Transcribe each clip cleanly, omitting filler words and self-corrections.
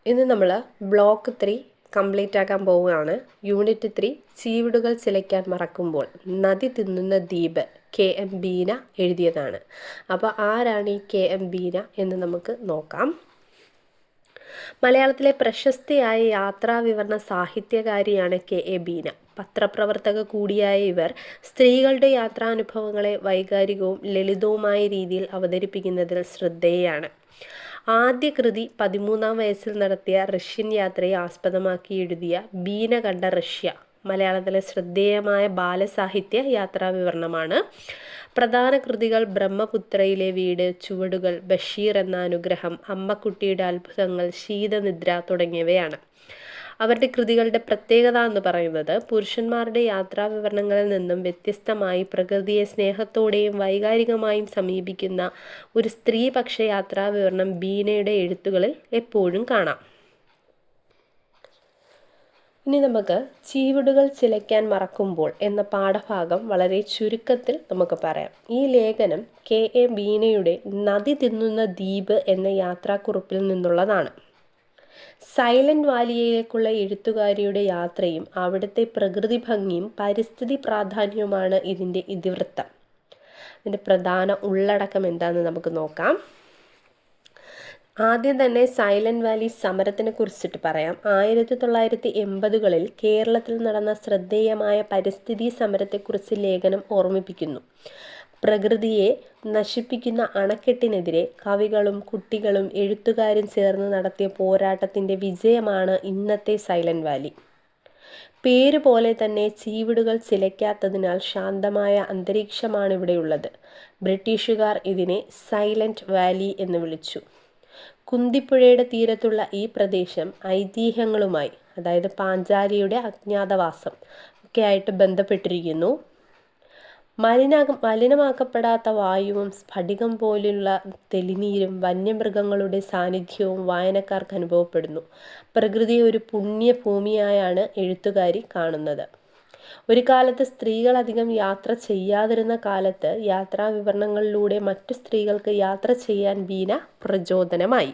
ഇന്ന് നമ്മൾ block 3 complete ആക്കാൻ പോവുകയാണ്. യൂണിറ്റ് 3 ചീവിടുകൾ ചിലയ്ക്കാൻ മറക്കുമ്പോൾ നദി തിന്നുന്ന ദ്വീപ് KM ബീന എഴുതിയതാണ്. അപ്പോൾ ആരാണ് ഈ KM ബീന എന്ന് നമുക്ക് നോക്കാം. മലയാളത്തിലെ പ്രശസ്തിയായ യാത്രാവിവരണ സാഹിത്യകാരിയാണ് KA ബീന. പത്രപ്രവർത്തക കൂടിയായ ഇവർ സ്ത്രീകളുടെ യാത്രാനുഭവങ്ങളെ വൈകാരികവും ലളിതവുമായ രീതിയിൽ അവതരിപ്പിക്കുന്നതിൽ ശ്രദ്ധേയയാണ്. ആദ്യ കൃതി 13-ാം വയസ്സിൽ നടത്തിയ റഷ്യൻ യാത്രയെ ആസ്പദമാക്കി എഴുതിയ ബീന കണ്ട റഷ്യ മലയാളത്തിലെ ശ്രദ്ധേയമായ ബാലസാഹിത്യ യാത്രാവിവരണമാണ്. പ്രധാന കൃതികൾ ബ്രഹ്മപുത്രയിലെ വീട്, ചുവടുകൾ, ബഷീർ എന്ന അനുഗ്രഹം, അമ്മക്കുട്ടിയുടെ അത്ഭുതങ്ങൾ, ശീതനിദ്ര തുടങ്ങിയവയാണ്. അവരുടെ കൃതികളുടെ പ്രത്യേകത എന്ന് പറയുന്നത് പുരുഷന്മാരുടെ യാത്രാവിവരണങ്ങളിൽ നിന്നും വ്യത്യസ്തമായി പ്രകൃതിയെ സ്നേഹത്തോടെയും വൈകാരികമായും സമീപിക്കുന്ന ഒരു സ്ത്രീപക്ഷ യാത്രാവിവരണം ബീനയുടെ എഴുത്തുകളിൽ എപ്പോഴും കാണാം. ഇനി നമുക്ക് ചീവിടുകൾ ചിലയ്ക്കാൻ മറക്കുമ്പോൾ എന്ന പാഠഭാഗം വളരെ ചുരുക്കത്തിൽ നമുക്ക് പറയാം. ഈ ലേഖനം KA ബീനയുടെ നദി തിന്നുന്ന ദ്വീപ് എന്ന യാത്രാക്കുറിപ്പിൽ നിന്നുള്ളതാണ്. സൈലന്റ് വാലിയിലേക്കുള്ള എഴുത്തുകാരിയുടെ യാത്രയും അവിടുത്തെ പ്രകൃതി ഭംഗിയും പരിസ്ഥിതി പ്രാധാന്യവുമാണ് ഇതിൻ്റെ ഇതിവൃത്തം. ഇതിൻ്റെ പ്രധാന ഉള്ളടക്കം എന്താണെന്ന് നമുക്ക് നോക്കാം. ആദ്യം തന്നെ സൈലന്റ് വാലി സമരത്തിനെ കുറിച്ചിട്ട് പറയാം. 1980-കളിൽ കേരളത്തിൽ നടന്ന ശ്രദ്ധേയമായ പരിസ്ഥിതി സമരത്തെക്കുറിച്ച് ലേഖനം ഓർമ്മിപ്പിക്കുന്നു. പ്രകൃതിയെ നശിപ്പിക്കുന്ന അണക്കെട്ടിനെതിരെ കവികളും കുട്ടികളും എഴുത്തുകാരും ചേർന്ന് നടത്തിയ പോരാട്ടത്തിൻ്റെ വിജയമാണ് ഇന്നത്തെ സൈലന്റ് വാലി. പേര് പോലെ തന്നെ ചീവിടുകൾ ചിലയ്ക്കാത്തതിനാൽ ശാന്തമായ അന്തരീക്ഷമാണ് ഇവിടെയുള്ളത്. ബ്രിട്ടീഷുകാർ ഇതിനെ സൈലന്റ് വാലി എന്ന് വിളിച്ചു. കുന്തിപ്പുഴയുടെ തീരത്തുള്ള ഈ പ്രദേശം ഐതിഹ്യങ്ങളുമായി, അതായത് പാഞ്ചാലിയുടെ അജ്ഞാതവാസം ഒക്കെ ആയിട്ട് ബന്ധപ്പെട്ടിരിക്കുന്നു. മലിനമാക്കപ്പെടാത്ത വായുവും സ്ഫടികം പോലുള്ള തെളിനീരും വന്യമൃഗങ്ങളുടെ സാന്നിധ്യവും വായനക്കാർക്ക് അനുഭവപ്പെടുന്നു. പ്രകൃതിയെ ഒരു പുണ്യഭൂമിയായാണ് എഴുത്തുകാരി കാണുന്നത്. ഒരു കാലത്ത് സ്ത്രീകൾ അധികം യാത്ര ചെയ്യാതിരുന്ന കാലത്ത് യാത്രാവിവരണങ്ങളിലൂടെ മറ്റു സ്ത്രീകൾക്ക് യാത്ര ചെയ്യാൻ ബീന പ്രചോദനമായി.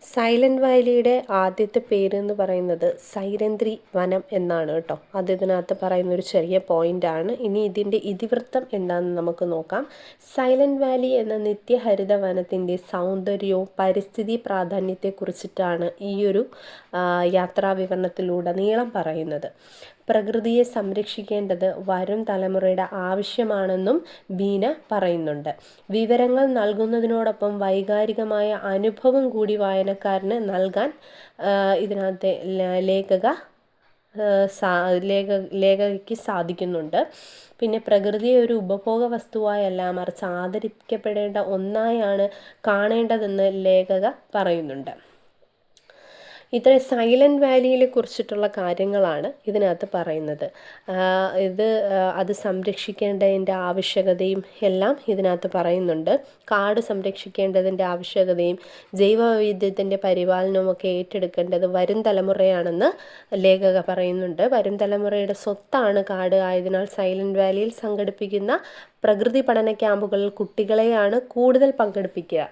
സൈലന്റ് വാലിയുടെ ആദ്യത്തെ പേര് എന്ന് പറയുന്നത് സൈരന്ധ്രി വനം എന്നാണ് കേട്ടോ. അത് ഇതിനകത്ത് പറയുന്നൊരു ചെറിയ പോയിൻ്റാണ്. ഇനി ഇതിൻ്റെ ഇതിവൃത്തം എന്താണെന്ന് നമുക്ക് നോക്കാം. സൈലന്റ് വാലി എന്ന നിത്യഹരിത വനത്തിൻ്റെ സൗന്ദര്യവും പരിസ്ഥിതി പ്രാധാന്യത്തെക്കുറിച്ചിട്ടാണ് ഈ ഒരു യാത്രാവിവരണത്തിലുടനീളം പറയുന്നത്. പ്രകൃതിയെ സംരക്ഷിക്കേണ്ടത് വരും തലമുറയുടെ ആവശ്യമാണെന്നും ബീന പറയുന്നുണ്ട്. വിവരങ്ങൾ നൽകുന്നതിനോടൊപ്പം വൈകാരികമായ അനുഭവം കൂടി വായനക്കാരന് നൽകാൻ ഇതിനകത്തെ ലേഖകയ്ക്ക് സാധിക്കുന്നുണ്ട്. പിന്നെ പ്രകൃതിയെ ഒരു ഉപഭോഗ വസ്തുവായല്ല, മറിച്ച് ആദരിക്കപ്പെടേണ്ട ഒന്നായാണ് കാണേണ്ടതെന്ന് ലേഖക പറയുന്നുണ്ട്. ഇത്ര സൈലന്റ് വാലിയെ കുറിച്ചിട്ടുള്ള കാര്യങ്ങളാണ് ഇതിനകത്ത് പറയുന്നത്. അത് സംരക്ഷിക്കേണ്ടതിൻ്റെ ആവശ്യകതയും എല്ലാം ഇതിനകത്ത് പറയുന്നുണ്ട്. കാട് സംരക്ഷിക്കേണ്ടതിൻ്റെ ആവശ്യകതയും ജൈവവൈവിധ്യത്തിൻ്റെ പരിപാലനവും ഒക്കെ ഏറ്റെടുക്കേണ്ടത് വരും തലമുറയാണെന്ന് ലേഖക പറയുന്നുണ്ട്. വരും തലമുറയുടെ സ്വത്താണ് കാട് ആയതിനാൽ സൈലന്റ് വാലിയിൽ സംഘടിപ്പിക്കുന്ന പ്രകൃതി പഠന ക്യാമ്പുകളിൽ കുട്ടികളെയാണ് കൂടുതൽ പങ്കെടുപ്പിക്കുക.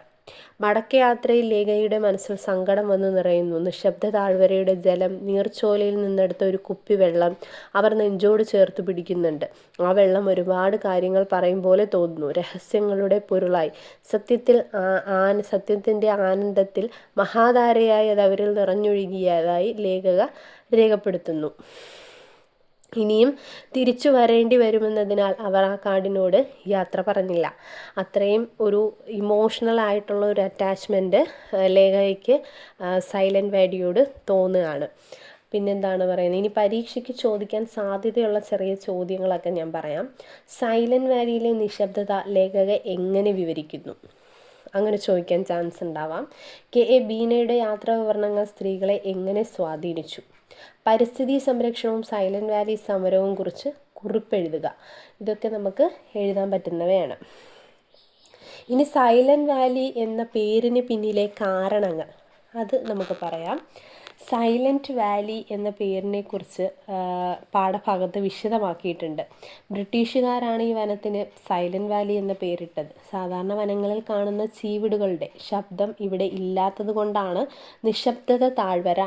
മടക്കയാത്രയിൽ ലേഖയുടെ മനസ്സിൽ സങ്കടം വന്നു നിറയുന്നു. നിശബ്ദ താഴ്വരയുടെ ജലം, നീർച്ചോലയിൽ നിന്നെടുത്ത ഒരു കുപ്പി വെള്ളം അവർ നെഞ്ചോട് ചേർത്ത് പിടിക്കുന്നുണ്ട്. ആ വെള്ളം ഒരുപാട് കാര്യങ്ങൾ പറയും പോലെ തോന്നുന്നു. രഹസ്യങ്ങളുടെ പൊരുളായി സത്യത്തിൻ്റെ ആനന്ദത്തിൽ മഹാധാരയായി അത് അവരിൽ നിറഞ്ഞൊഴുകിയതായി ലേഖക രേഖപ്പെടുത്തുന്നു. ഇനിയും തിരിച്ചു വരേണ്ടി വരുമെന്നതിനാൽ അവർ ആ കാടിനോട് യാത്ര പറഞ്ഞില്ല. അത്രയും ഒരു ഇമോഷണൽ ആയിട്ടുള്ള ഒരു അറ്റാച്ച്മെൻറ്റ് ലേഖയ്ക്ക് സൈലന്റ് വാലിയോട് തോന്നുകയാണ്. പിന്നെന്താണ് പറയുന്നത്, ഇനി പരീക്ഷയ്ക്ക് ചോദിക്കാൻ സാധ്യതയുള്ള ചെറിയ ചോദ്യങ്ങളൊക്കെ ഞാൻ പറയാം. സൈലന്റ് വാലിയിലെ നിശബ്ദത ലേഖക എങ്ങനെ വിവരിക്കുന്നു? അങ്ങനെ ചോദിക്കാൻ ചാൻസ് ഉണ്ടാവാം. KA ബീനയുടെ യാത്രാവിവരണങ്ങൾ സ്ത്രീകളെ എങ്ങനെ സ്വാധീനിച്ചു? പരിസ്ഥിതി സംരക്ഷണവും സൈലന്റ് വാലി സമരവും കുറിച്ച് കുറിപ്പെഴുതുക. ഇതൊക്കെ നമുക്ക് എഴുതാൻ പറ്റുന്നവയാണ്. ഇനി സൈലന്റ് വാലി എന്ന പേരിന് പിന്നിലെ കാരണങ്ങൾ അത് നമുക്ക് പറയാം. സൈലൻറ്റ് വാലി എന്ന പേരിനെക്കുറിച്ച് പാഠഭാഗത്ത് വിശദമാക്കിയിട്ടുണ്ട്. ബ്രിട്ടീഷുകാരാണ് ഈ വനത്തിന് സൈലൻറ്റ് വാലി എന്ന പേരിട്ടത്. സാധാരണ വനങ്ങളിൽ കാണുന്ന ചീവിടുകളുടെ ശബ്ദം ഇവിടെ ഇല്ലാത്തത് കൊണ്ടാണ് നിശബ്ദത താഴ്വര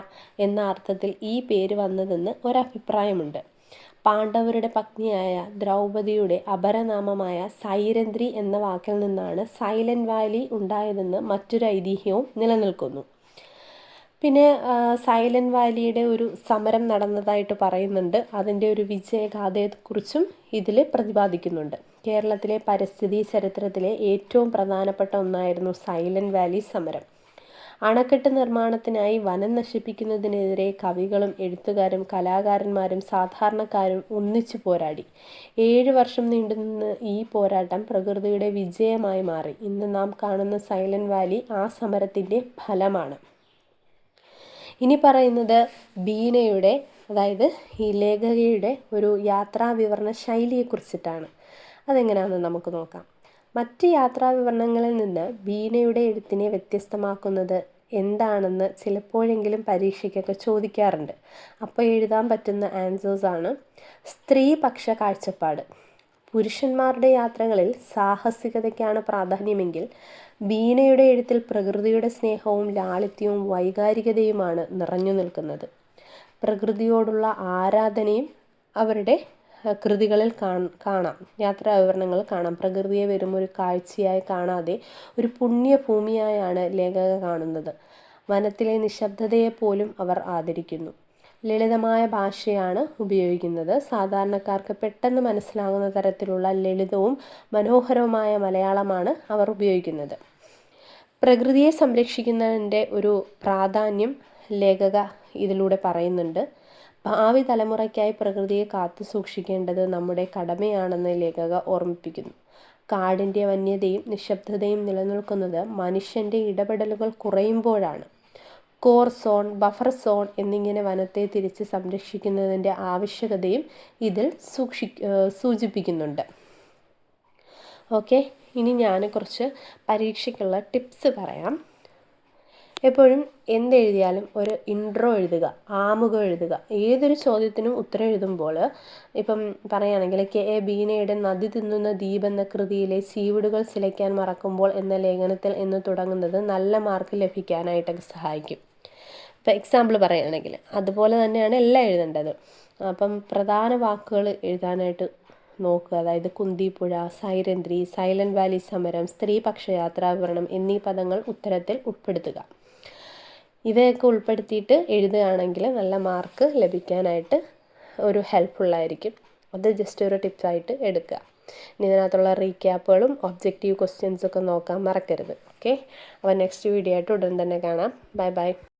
എന്ന അർത്ഥത്തിൽ ഈ പേര് വന്നതെന്ന് ഒരഭിപ്രായമുണ്ട്. പാണ്ഡവരുടെ പത്നിയായ ദ്രൗപദിയുടെ അപരനാമമായ സൈരന്ധ്രി എന്ന വാക്കിൽ നിന്നാണ് സൈലൻറ്റ് വാലി ഉണ്ടായതെന്ന് മറ്റൊരു ഐതിഹ്യവും നിലനിൽക്കുന്നു. പിന്നെ സൈലൻറ്റ് വാലിയുടെ ഒരു സമരം നടന്നതായിട്ട് പറയുന്നുണ്ട്. അതിൻ്റെ ഒരു വിജയഗാഥയെക്കുറിച്ചും ഇതിൽ പ്രതിപാദിക്കുന്നുണ്ട്. കേരളത്തിലെ പരിസ്ഥിതി ചരിത്രത്തിലെ ഏറ്റവും പ്രധാനപ്പെട്ട ഒന്നായിരുന്നു സൈലൻറ്റ് വാലി സമരം. അണക്കെട്ട് നിർമ്മാണത്തിനായി വനം നശിപ്പിക്കുന്നതിനെതിരെ കവികളും എഴുത്തുകാരും കലാകാരന്മാരും സാധാരണക്കാരും ഒന്നിച്ചു പോരാടി. 7 വർഷം നീണ്ടുനിന്ന ഈ പോരാട്ടം പ്രകൃതിയുടെ വിജയമായി മാറി. ഇന്ന് നാം കാണുന്ന സൈലൻറ്റ് വാലി ആ സമരത്തിൻ്റെ ഫലമാണ്. ഇനി പറയുന്നത് ബീനയുടെ, അതായത് ഈ ലേഖകയുടെ ഒരു യാത്രാ വിവരണ ശൈലിയെക്കുറിച്ചിട്ടാണ്. അതെങ്ങനെയാണെന്ന് നമുക്ക് നോക്കാം. മറ്റ് യാത്രാവിവരണങ്ങളിൽ നിന്ന് ബീനയുടെ എഴുത്തിനെ വ്യത്യസ്തമാക്കുന്നത് എന്താണെന്ന് ചിലപ്പോഴെങ്കിലും പരീക്ഷയ്ക്കൊക്കെ ചോദിക്കാറുണ്ട്. അപ്പോൾ എഴുതാൻ പറ്റുന്ന ആൻസേഴ്സാണ്: സ്ത്രീപക്ഷ കാഴ്ചപ്പാട്. പുരുഷന്മാരുടെ യാത്രകളിൽ സാഹസികതയ്ക്കാണ് പ്രാധാന്യമെങ്കിൽ ബീനയുടെ എഴുത്തിൽ പ്രകൃതിയുടെ സ്നേഹവും ലാളിത്യവും വൈകാരികതയുമാണ് നിറഞ്ഞു നിൽക്കുന്നത്. പ്രകൃതിയോടുള്ള ആരാധനയും അവരുടെ കൃതികളിൽ കാണാം, യാത്രാവിവരണങ്ങൾ കാണാം. പ്രകൃതിയെ വെറും ഒരു കാഴ്ചയായി കാണാതെ ഒരു പുണ്യഭൂമിയായാണ് ലേഖക കാണുന്നത്. വനത്തിലെ നിശബ്ദതയെപ്പോലും അവർ ആദരിക്കുന്നു. ലളിതമായ ഭാഷയാണ് ഉപയോഗിക്കുന്നത്. സാധാരണക്കാർക്ക് പെട്ടെന്ന് മനസ്സിലാകുന്ന തരത്തിലുള്ള ലളിതവും മനോഹരവുമായ മലയാളമാണ് അവർ ഉപയോഗിക്കുന്നത്. പ്രകൃതിയെ സംരക്ഷിക്കുന്നതിൻ്റെ ഒരു പ്രാധാന്യം ലേഖക ഇതിലൂടെ പറയുന്നുണ്ട്. ഭാവി തലമുറയ്ക്കായി പ്രകൃതിയെ കാത്തു സൂക്ഷിക്കേണ്ടത് നമ്മുടെ കടമയാണെന്ന് ലേഖക ഓർമ്മിപ്പിക്കുന്നു. കാടിൻ്റെ വന്യതയും നിശബ്ദതയും നിലനിൽക്കുന്നത് മനുഷ്യൻ്റെ ഇടപെടലുകൾ കുറയുമ്പോഴാണ്. കോർ സോൺ, ബഫർ സോൺ എന്നിങ്ങനെ വനത്തെ തിരിച്ച് സംരക്ഷിക്കുന്നതിൻ്റെ ആവശ്യകതയും ഇതിൽ സൂചിപ്പിക്കുന്നുണ്ട്. ഓക്കെ, ഇനി ഞാൻ കുറച്ച് പരീക്ഷയ്ക്കുള്ള ടിപ്സ് പറയാം. എപ്പോഴും എന്തെഴുതിയാലും ഒരു ഇൻട്രോ എഴുതുക, ആമുഖം എഴുതുക. ഏതൊരു ചോദ്യത്തിനും ഉത്തരം എഴുതുമ്പോൾ ഇപ്പം പറയുകയാണെങ്കിൽ കെ.എ. ബീനയുടെ നദി തിന്നുന്ന ദ്വീപ് എന്ന കൃതിയിലെ ചീവിടുകൾ ചിലയ്ക്കാൻ മറക്കുമ്പോൾ എന്ന ലേഖനത്തിൽ എന്ന് തുടങ്ങുന്നത് നല്ല മാർക്ക് ലഭിക്കാനായിട്ടൊക്കെ സഹായിക്കും. ഇപ്പം എക്സാമ്പിൾ പറയുകയാണെങ്കിൽ അതുപോലെ തന്നെയാണ് എല്ലാം എഴുതേണ്ടത്. അപ്പം പ്രധാന വാക്കുകൾ എഴുതാനായിട്ട് നോക്കുക. അതായത് കുന്തിപ്പുഴ, സൈരന്ധ്രി, സൈലൻറ്റ് വാലി സമരം, സ്ത്രീപക്ഷ യാത്രാവിവരണം എന്നീ പദങ്ങൾ ഉത്തരത്തിൽ ഉൾപ്പെടുത്തുക. ഇവയൊക്കെ ഉൾപ്പെടുത്തിയിട്ട് എഴുതുകയാണെങ്കിൽ നല്ല മാർക്ക് ലഭിക്കാനായിട്ട് ഒരു ഹെൽപ്ഫുള്ളായിരിക്കും. അത് ജസ്റ്റ് ഒരു ടിപ്സായിട്ട് എടുക്കുക. ഇനി ഇതിനകത്തുള്ള റീക്യാപ്പുകളും ഒബ്ജക്റ്റീവ് ക്വസ്റ്റ്യൻസൊക്കെ നോക്കാൻ മറക്കരുത്. ഓക്കെ, അപ്പോൾ നെക്സ്റ്റ് വീഡിയോ ആയിട്ട് ഉടൻ തന്നെ കാണാം. Bye bye.